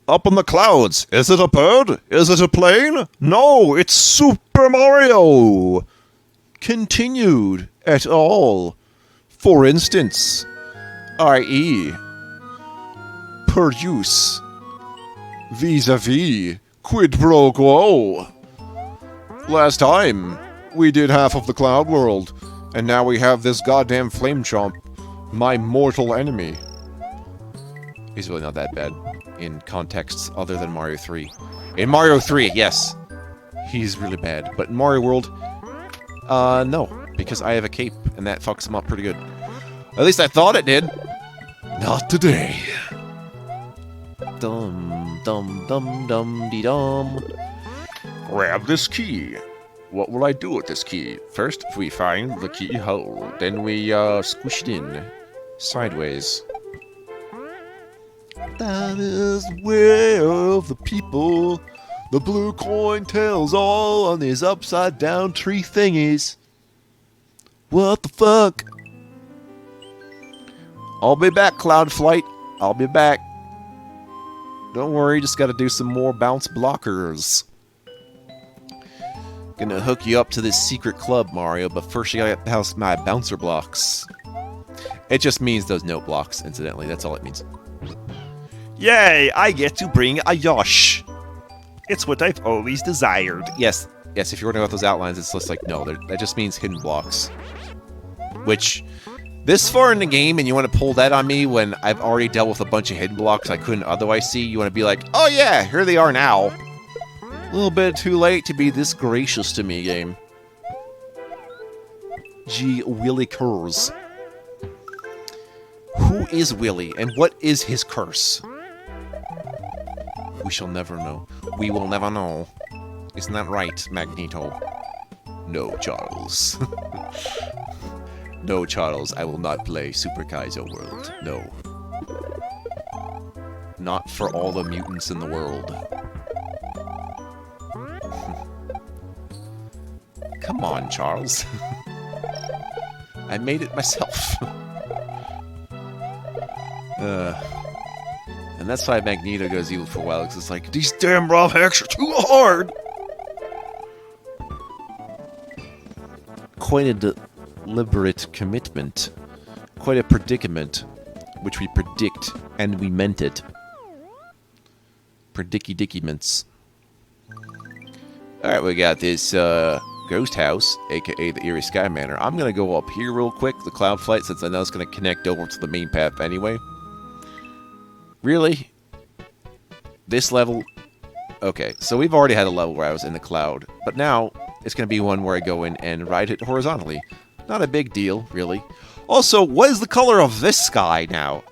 Up in the clouds. Is it a bird? Is it a plane? No, it's Super Mario! Continued at all. For instance, i.e., produce, vis-a-vis, quid pro quo. Last time, we did half of the Cloud World, and now we have this goddamn Flame Chomp, my mortal enemy. He's really not that bad in contexts other than Mario 3. In Mario 3, yes, he's really bad. But in Mario World, no, because I have a cape, and that fucks him up pretty good. At least I thought it did. Not today. Dum dum dum dum dee dum. Grab this key. What will I do with this key? First, we find the keyhole. Then we squish it in sideways. That is the way of the people. The blue coin tells all on these upside down tree thingies. What the fuck? I'll be back, Cloud Flight. I'll be back. Don't worry, just gotta do some more bounce blockers. Gonna hook you up to this secret club, Mario, but first you gotta house my bouncer blocks. It just means those note blocks, incidentally. That's all it means. Yay! I get to bring a Yosh! It's what I've always desired. Yes, if you're wondering about those outlines, it's just like, no, that just means hidden blocks. Which, this far in the game, and you want to pull that on me when I've already dealt with a bunch of hidden blocks I couldn't otherwise see, you want to be like, oh yeah, here they are now. A little bit too late to be this gracious to me, game. Gee, Willy Curse. Who is Willy, and what is his curse? We shall never know. We will never know. Isn't that right, Magneto? No, Charles. No, Charles, I will not play Super Kaizo World. No. Not for all the mutants in the world. Come on, Charles. I made it myself. And that's why Magneto goes evil for a while, because it's like, these damn raw hacks are too hard! Quite a deliberate commitment. Quite a predicament. Which we predict, and we meant it. Predicky-dicky-ments. Alright, we got this, Ghost House, aka the Eerie Sky Manor. I'm gonna go up here real quick, the Cloud Flight, since I know it's gonna connect over to the main path anyway. Really? This level? Okay, so we've already had a level where I was in the cloud, but now it's gonna be one where I go in and ride it horizontally. Not a big deal, really. Also, what is the color of this sky now?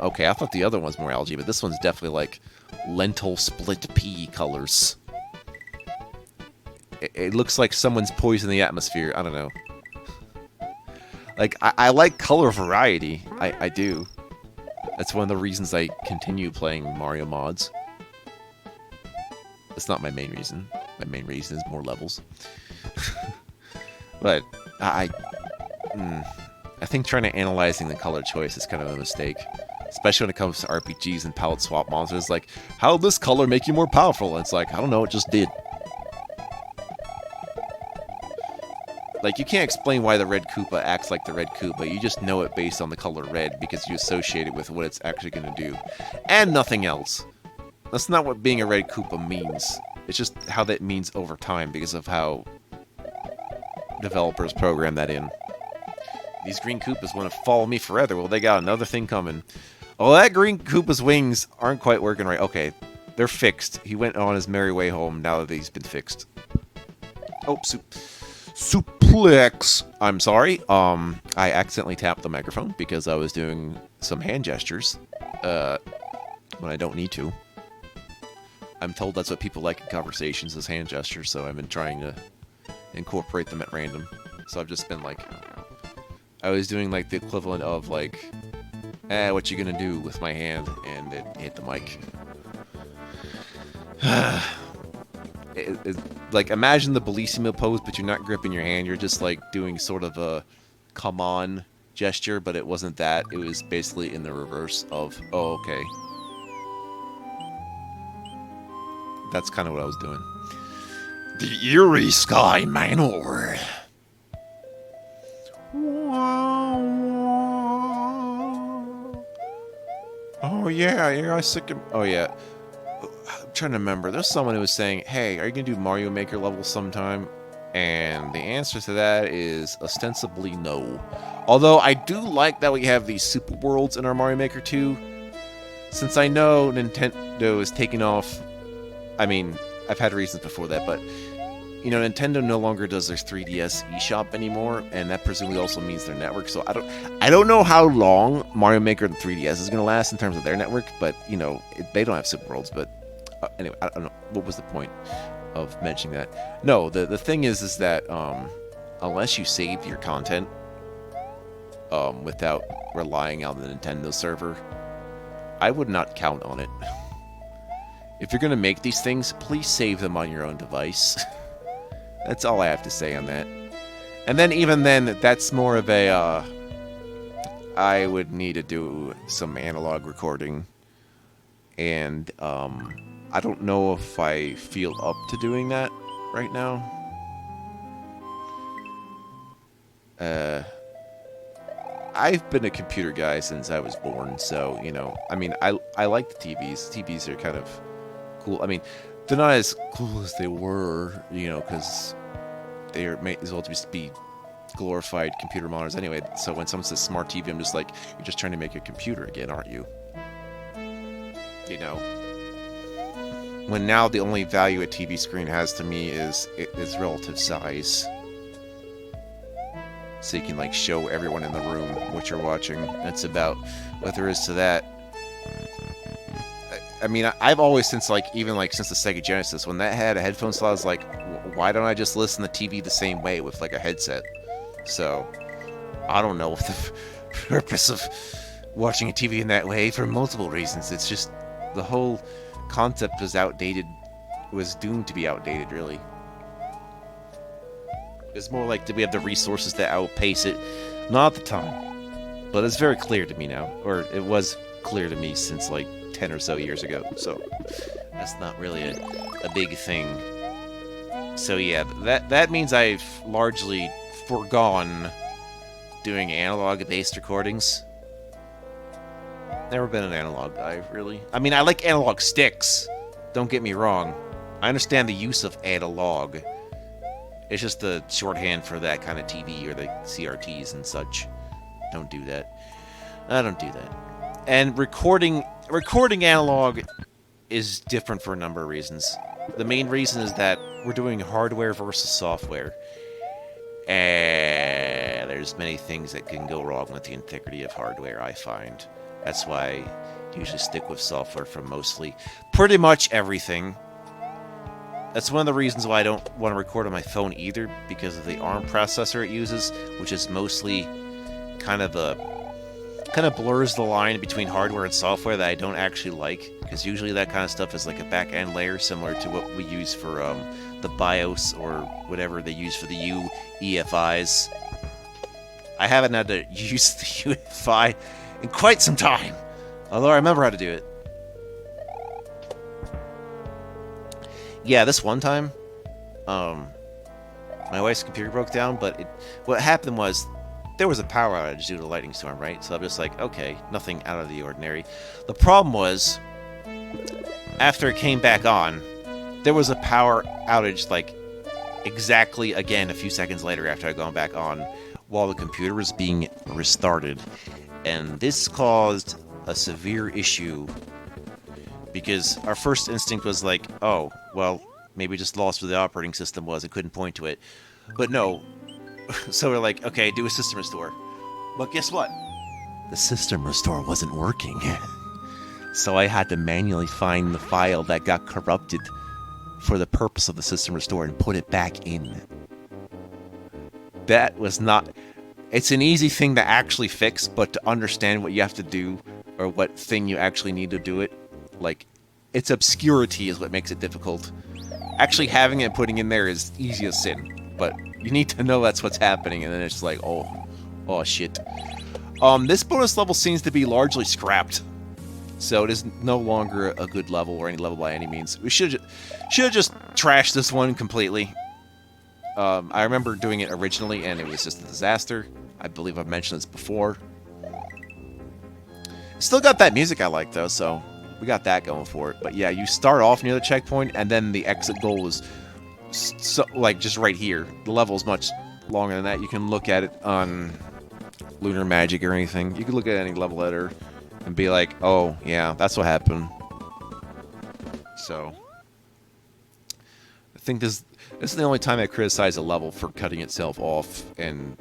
Okay, I thought the other one's more algae, but this one's definitely like lentil split pea colors. It looks like someone's poisoned the atmosphere. I don't know. Like, I like color variety. I do. That's one of the reasons I continue playing Mario mods. That's not my main reason. My main reason is more levels. But I think trying to analyzing the color choice is kind of a mistake. Especially when it comes to RPGs and palette swap monsters. Like, how did this color make you more powerful? And it's like, I don't know, it just did. Like, you can't explain why the red Koopa acts like the red Koopa. You just know it based on the color red because you associate it with what it's actually going to do. And nothing else. That's not what being a red Koopa means. It's just how that means over time because of how developers program that in. These green Koopas want to follow me forever. Well, they got another thing coming. Oh, that green Koopa's wings aren't quite working right. Okay, they're fixed. He went on his merry way home now that he's been fixed. Oh, suplex. I'm sorry. I accidentally tapped the microphone because I was doing some hand gestures when I don't need to. I'm told that's what people like in conversations is hand gestures, so I've been trying to incorporate them at random. So I've just been like, I was doing like the equivalent of like, what you gonna do with my hand, and it hit the mic. Like, imagine the Bellissimo pose, but you're not gripping your hand, you're just like doing sort of a come on gesture, but it wasn't that. It was basically in the reverse of, oh, okay. That's kind of what I was doing. The Eerie Sky Manor. Oh, yeah, you're sick of... Oh, yeah. I'm trying to remember. There's someone who was saying, hey, are you going to do Mario Maker levels sometime? And the answer to that is ostensibly no. Although I do like that we have these super worlds in our Mario Maker 2. Since I know Nintendo is taking off... I mean, I've had reasons before that, but... You know, Nintendo no longer does their 3DS eShop anymore, and that presumably also means their network. So I don't know how long Mario Maker and 3DS is going to last in terms of their network, but, you know, they don't have Super Worlds. But anyway, I don't know. What was the point of mentioning that? No, the thing is that unless you save your content without relying on the Nintendo server, I would not count on it. If you're going to make these things, please save them on your own device. That's all I have to say on that. And then even then, that's more of a, I would need to do some analog recording. And, I don't know if I feel up to doing that right now. I've been a computer guy since I was born, so, you know, I mean, I like the TVs. TVs are kind of cool. I mean, they're not as cool as they were, you know, because they're made as well to just be glorified computer monitors anyway. So when someone says smart TV, I'm just like, you're just trying to make a computer again, aren't you? You know? When now the only value a TV screen has to me is its relative size. So you can, like, show everyone in the room what you're watching. That's about what there is to that. I mean, I've always, since the Sega Genesis, when that had a headphone slot, I was like, why don't I just listen to TV the same way with, like, a headset? So, I don't know what the purpose of watching a TV in that way for multiple reasons. It's just, the whole concept was outdated, was doomed to be outdated, really. It's more like, did we have the resources to outpace it? Not at the time. But it's very clear to me now, or it was clear to me since, like, 10 or so years ago, so that's not really a big thing. So yeah, that means I've largely foregone doing analog-based recordings. Never been an analog guy, really. I mean, I like analog sticks, don't get me wrong. I understand the use of analog. It's just the shorthand for that kind of TV or the CRTs and such. Don't do that. I don't do that. And recording analog is different for a number of reasons. The main reason is that we're doing hardware versus software. And there's many things that can go wrong with the integrity of hardware, I find. That's why I usually stick with software for pretty much everything. That's one of the reasons why I don't want to record on my phone either, because of the ARM processor it uses, which is mostly kind of blurs the line between hardware and software that I don't actually like, because usually that kind of stuff is like a back-end layer similar to what we use for the BIOS or whatever they use for the UEFIs. I haven't had to use the UEFI in quite some time, although I remember how to do it. Yeah, this one time, my wife's computer broke down, but what happened was, there was a power outage due to a lightning storm, right? So I'm just like, okay, nothing out of the ordinary. The problem was, after it came back on, there was a power outage, like, exactly again a few seconds later after I'd gone back on, while the computer was being restarted. And this caused a severe issue, because our first instinct was like, oh, well, maybe just lost where the operating system was and couldn't point to it. But no. So we're like, okay, do a system restore. But guess what? The system restore wasn't working. So I had to manually find the file that got corrupted for the purpose of the system restore and put it back in. That was not... It's an easy thing to actually fix, but to understand what you have to do, or what thing you actually need to do it, like, its obscurity is what makes it difficult. Actually having it and putting in there is easy as sin, but you need to know that's what's happening, and then it's like, oh shit. This bonus level seems to be largely scrapped. So it is no longer a good level or any level by any means. We should have just trashed this one completely. I remember doing it originally and it was just a disaster. I believe I've mentioned this before. Still got that music I like though, so we got that going for it. But yeah, you start off near the checkpoint and then the exit goal is like just right here. The level is much longer than that. You can look at it on Lunar Magic or anything. You can look at any level editor and be like, oh, yeah, that's what happened. So, I think this is the only time I criticize a level for cutting itself off and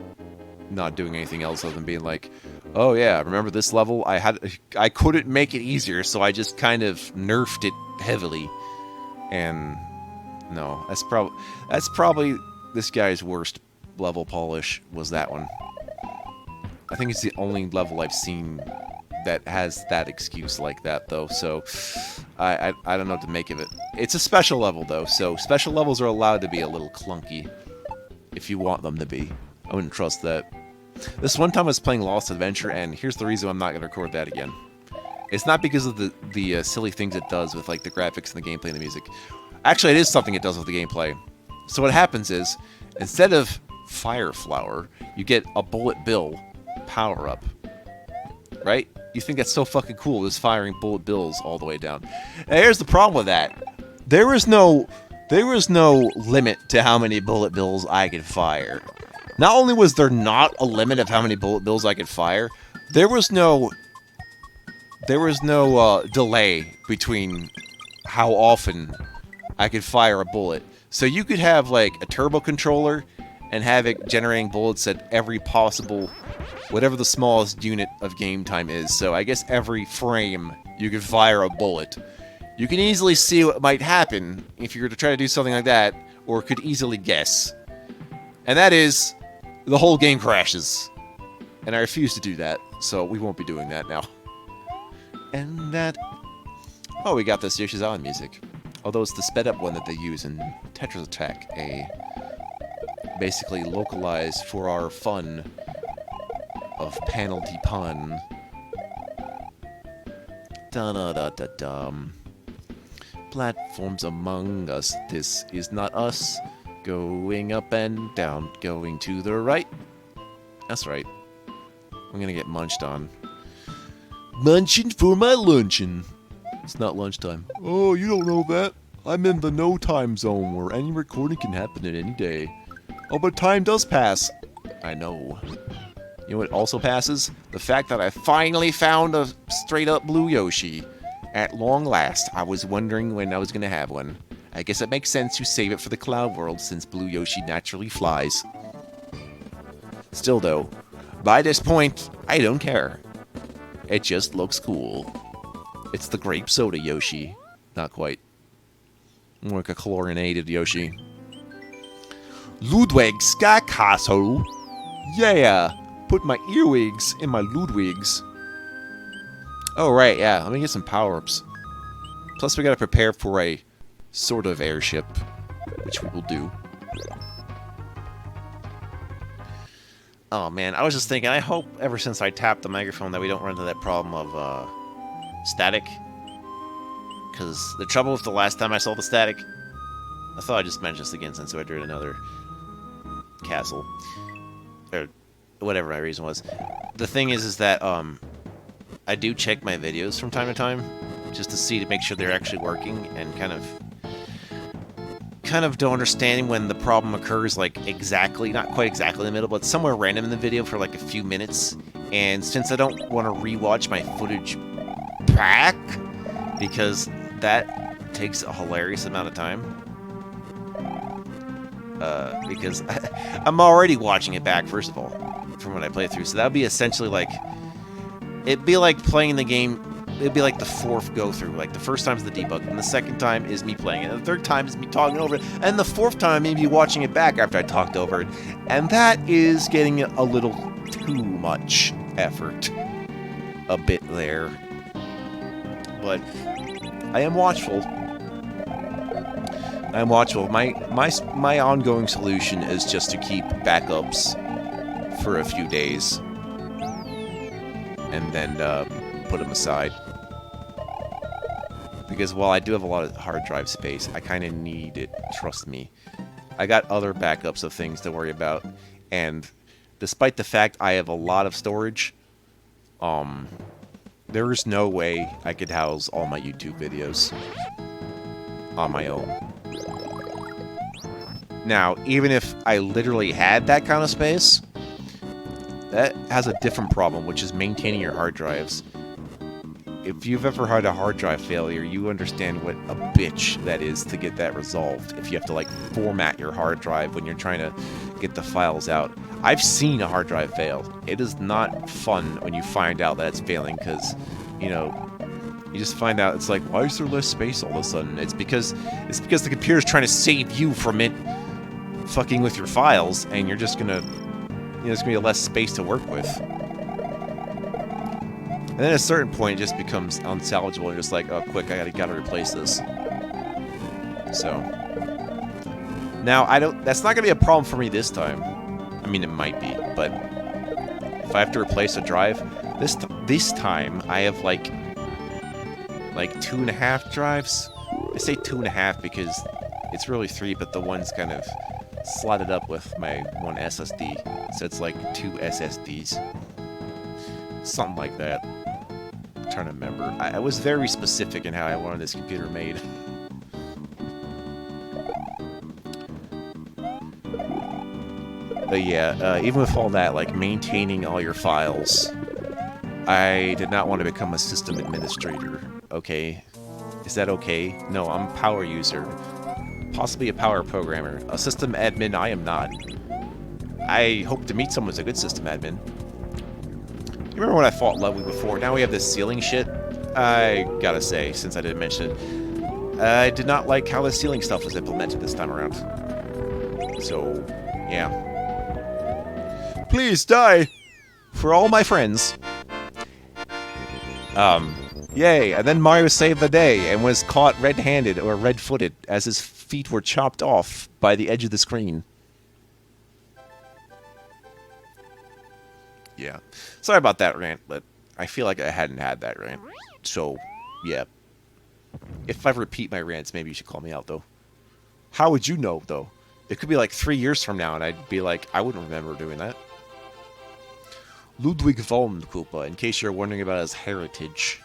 not doing anything else other than being like, oh yeah, remember this level? I couldn't make it easier, so I just kind of nerfed it heavily. And no, that's probably this guy's worst level polish was that one. I think it's the only level I've seen that has that excuse like that, though, so I don't know what to make of it. It's a special level, though, so special levels are allowed to be a little clunky if you want them to be. I wouldn't trust that. This one time I was playing Lost Adventure, and here's the reason I'm not going to record that again. It's not because of the silly things it does with, like, the graphics and the gameplay and the music. Actually, it is something it does with the gameplay. So what happens is, instead of Fire Flower, you get a Bullet Bill power-up. Right? You think that's so fucking cool, just firing bullet bills all the way down. And here's the problem with that. There was no limit to how many bullet bills I could fire. Not only was there not a limit of how many bullet bills I could fire, there was no delay between how often I could fire a bullet. So you could have like a turbo controller and have it generating bullets at every possible, whatever the smallest unit of game time is. So I guess every frame you could fire a bullet. You can easily see what might happen if you were to try to do something like that, or could easily guess. And that is, the whole game crashes. And I refuse to do that, so we won't be doing that now. And that... Oh, we got this Yoshi's Island music. Although it's the sped up one that they use in Tetris Attack, basically localized for our fun of penalty pun. Da-da-da-da-dum. Platforms among us, this is not us. Going up and down, going to the right. That's right. I'm gonna get munched on. Munching for my luncheon. It's not lunchtime. Oh, you don't know that. I'm in the no time zone where any recording can happen at any day. Oh, but time does pass. I know. You know what also passes? The fact that I finally found a straight-up blue Yoshi. At long last, I was wondering when I was gonna have one. I guess it makes sense to save it for the Cloud World, since blue Yoshi naturally flies. Still though, by this point, I don't care. It just looks cool. It's the grape soda Yoshi. Not quite. More like a chlorinated Yoshi. Ludwig Skakasso. Yeah! Put my earwigs in my Ludwigs. Oh, right, yeah. Let me get some power-ups. Plus, we gotta prepare for a sort of airship, which we will do. Oh, man. I was just thinking, I hope ever since I tapped the microphone that we don't run into that problem of, static. Because the trouble with the last time I saw the static... I thought I'd just mention this again since I did another castle. Or whatever my reason was. The thing is that, I do check my videos from time to time, just to make sure they're actually working, and kind of don't understand when the problem occurs, like, exactly, not quite exactly in the middle, but somewhere random in the video for, like, a few minutes. And since I don't want to rewatch my footage back, because that takes a hilarious amount of time, because I'm already watching it back, first of all, from when I play through, so that would be essentially like, it'd be like playing the game, it'd be like the fourth go-through. Like, the first time's the debug, and the second time is me playing it, and the third time is me talking over it, and the fourth time maybe watching it back after I talked over it. And that is getting a little too much effort. A bit there. But I am watchful. I'm watchful. My ongoing solution is just to keep backups for a few days. and then put them aside. Because while I do have a lot of hard drive space, I kind of need it, trust me. I got other backups of things to worry about, and despite the fact I have a lot of storage, there is no way I could house all my YouTube videos on my own. Now, even if I literally had that kind of space, that has a different problem, which is maintaining your hard drives. If you've ever had a hard drive failure, you understand what a bitch that is to get that resolved. If you have to, like, format your hard drive when you're trying to get the files out. I've seen a hard drive fail. It is not fun when you find out that it's failing, because, you know, you just find out it's like, why is there less space all of a sudden? It's because the computer's trying to save you from it fucking with your files, and you're just gonna, you know, there's gonna be less space to work with. And then at a certain point, it just becomes unsalvageable. You're just like, oh, quick, I gotta replace this. So now that's not gonna be a problem for me this time. I mean, it might be, but if I have to replace a drive, this time I have like 2.5 drives. I say 2.5 because it's really 3, but the one's kind of slotted up with my one SSD, so it's like 2 SSDs, something like that. I'm trying to remember. I was very specific in how I wanted this computer made. But yeah, even with all that, like maintaining all your files, I did not want to become a system administrator. Okay, is that okay? No, I'm a power user. Possibly a power programmer. A system admin, I am not. I hope to meet someone who's a good system admin. You remember when I fought Lovely before? Now we have this ceiling shit. I gotta say, since I didn't mention it, I did not like how the ceiling stuff was implemented this time around. So, yeah. Please die! For all my friends. Yay, and then Mario saved the day and was caught red-handed or red-footed as his feet were chopped off by the edge of the screen. Yeah. Sorry about that rant, but I feel like I hadn't had that rant. So, yeah. If I repeat my rants, maybe you should call me out, though. How would you know, though? It could be like 3 years from now, and I'd be like, I wouldn't remember doing that. Ludwig von Koopa, in case you're wondering about his heritage.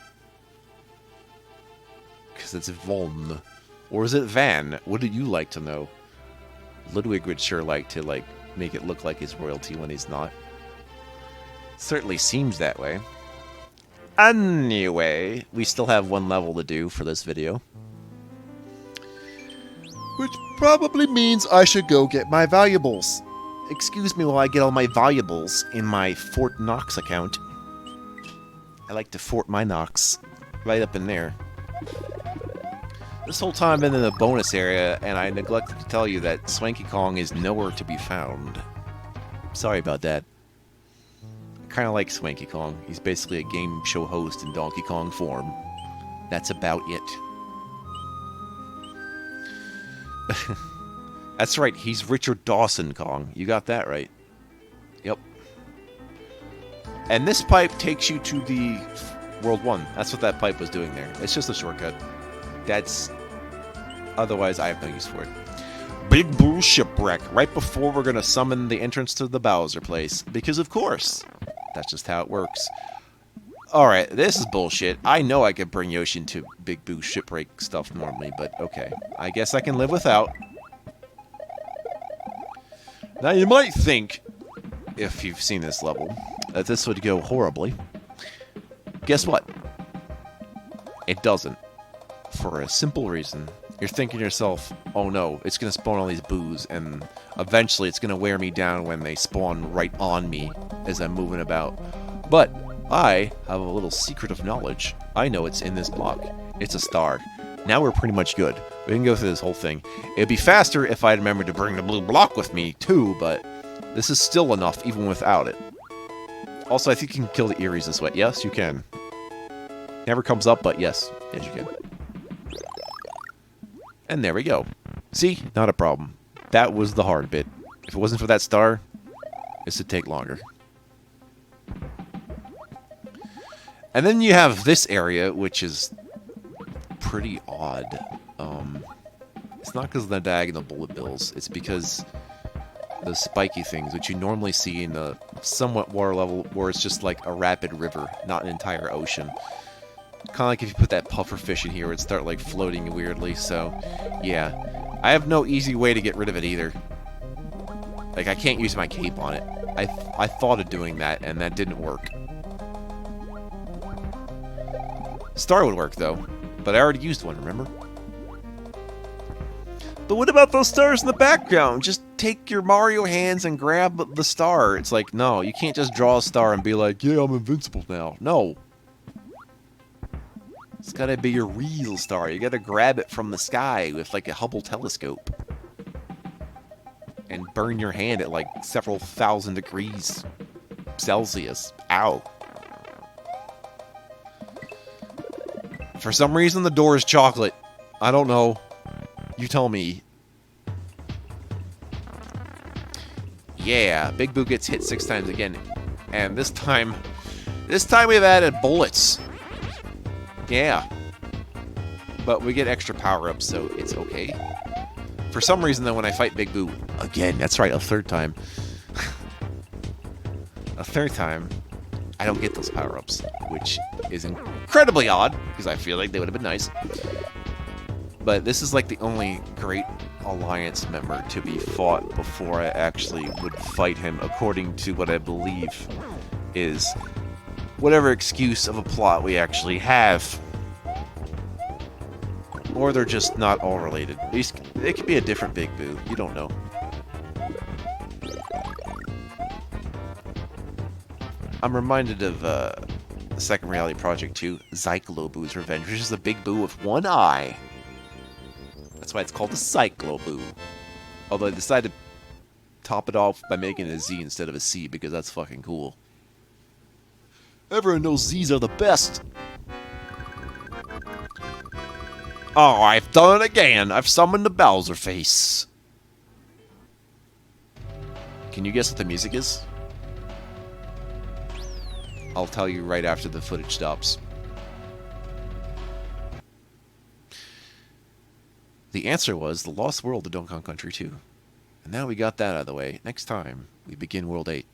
Because it's Von. Or is it Van? What do you like to know? Ludwig would sure like to, like, make it look like he's royalty when he's not. Certainly seems that way. Anyway, we still have one level to do for this video. Which probably means I should go get my valuables. Excuse me while I get all my valuables in my Fort Knox account. I like to fort my Knox. Right up in there. This whole time I've been in the bonus area, and I neglected to tell you that Swanky Kong is nowhere to be found. Sorry about that. I kind of like Swanky Kong. He's basically a game show host in Donkey Kong form. That's about it. That's right, he's Richard Dawson Kong. You got that right. Yep. And this pipe takes you to the World 1. That's what that pipe was doing there. It's just a shortcut. That's... Otherwise, I have no use for it. Big Blue Shipwreck, right before we're going to summon the entrance to the Bowser place. Because of course. That's just how it works. Alright, this is bullshit. I know I could bring Yoshi into Big Blue Shipwreck stuff normally, but okay. I guess I can live without. Now you might think, if you've seen this level, that this would go horribly. Guess what? It doesn't. For a simple reason. You're thinking to yourself, oh no, it's going to spawn all these boos, and eventually it's going to wear me down when they spawn right on me as I'm moving about. But I have a little secret of knowledge. I know it's in this block. It's a star. Now we're pretty much good. We can go through this whole thing. It'd be faster if I remembered to bring the blue block with me, too, but this is still enough even without it. Also, I think you can kill the Eries this way. Yes, you can. Never comes up, but yes. Yes, you can. And there we go. See? Not a problem. That was the hard bit. If it wasn't for that star, this would take longer. And then you have this area, which is pretty odd. It's not because of the diagonal bullet bills. It's because the spiky things, which you normally see in a somewhat water level, where it's just like a rapid river, not an entire ocean. Kind of like if you put that puffer fish in here, it would start like floating weirdly. So, yeah, I have no easy way to get rid of it either. Like, I can't use my cape on it. I thought of doing that, and that didn't work. Star would work though, but I already used one. Remember? But what about those stars in the background? Just take your Mario hands and grab the star. It's like, no, you can't just draw a star and be like, yeah, I'm invincible now. No. It's gotta be your real star. You gotta grab it from the sky with like a Hubble telescope. And burn your hand at like several thousand degrees Celsius. Ow. For some reason, the door is chocolate. I don't know. You tell me. Yeah, Big Boo gets hit 6 times again. And this time we've added bullets. Yeah. But we get extra power-ups, so it's okay. For some reason, though, when I fight Big Boo, again, that's right, a third time. A third time, I don't get those power-ups, which is incredibly odd, because I feel like they would have been nice. But this is like the only Great Alliance member to be fought before I actually would fight him, according to what I believe is whatever excuse of a plot we actually have. Or they're just not all related. It could be a different Big Boo. You don't know. I'm reminded of the Second Reality Project 2, Zykloboo's Revenge, which is the Big Boo with one eye. That's why it's called the Cycloboo. Although I decided to top it off by making it a Z instead of a C, because that's fucking cool. Everyone knows Z's are the best! Oh, I've done it again! I've summoned the Bowser face! Can you guess what the music is? I'll tell you right after the footage stops. The answer was The Lost World of Donkey Kong Country 2. And now we got that out of the way. Next time, we begin World 8.